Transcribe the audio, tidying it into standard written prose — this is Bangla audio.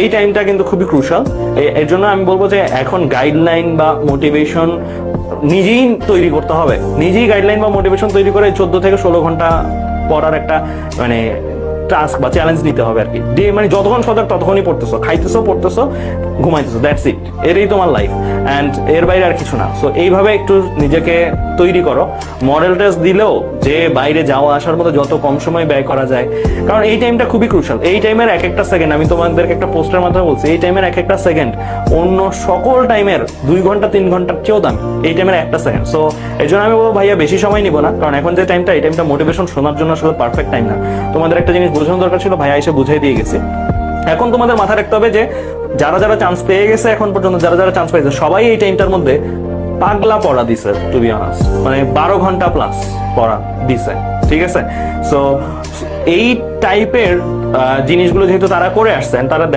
এই টাইমটা কিন্তু খুবই ক্রুশাল। এর জন্য আমি বলবো যে এখন গাইডলাইন বা মোটিভেশন নিজেই তৈরি করতে হবে, নিজেই গাইডলাইন বা মোটিভেশন তৈরি করে 14 থেকে 16 ঘন্টা পড়ার একটা মানে টাস্ক বা চ্যালেঞ্জ নিতে হবে আর কি। মানে যতক্ষণ সজাগ ততক্ষণই পড়তেছো, খাইতেছো, পড়তেছো, ঘুমাইতেছো, দ্যাটস ইট, এরই তোমার লাইফ, অ্যান্ড এর বাইরে আর কিছু না। সো এইভাবে একটু নিজেকে তৈরি করো। মডেল টেস্ট দিলেও যে বাইরে যাওয়া আসার মতো যত কম সময় ব্যয় করা যায়, কারণ এই টাইমটা খুবই ক্রুশাল। এই টাইমের এক একটা সেকেন্ড, আমি তোমাদেরকে একটা পোস্টের মাধ্যমে বলছি, এই টাইমের এক একটা সেকেন্ড অন্য সকল টাইমের 2 ঘন্টা 3 ঘন্টার চেয়েও দামি এই টাইমের একটা সেকেন্ড। সো এই জন্য আমি বলবো ভাইয়া বেশি সময় নিব না, কারণ এখন যে টাইমটা, এই টাইমটা মোটিভেশন শোনার জন্য আসলে পারফেক্ট টাইম না। তোমাদের একটা জিনিস বোঝানোর দরকার ছিল, ভাইয়া এসে বুঝিয়ে দিয়ে গেছে। এখন তোমাদের মাথায় রাখতে হবে যে যারা যারা চান্স পেয়ে গেছে এখন পর্যন্ত, যারা যারা চান্স পেয়েছে সবাই এই টাইমটার মধ্যে পাগলা পড়া দিছে, টু বি অনার্স, মানে 12 ঘন্টা প্লাস পড়া দিছে, ঠিক আছে? সো এই টাইপের জিনিসগুলো যেহেতু তারা করে আসছেন, তারা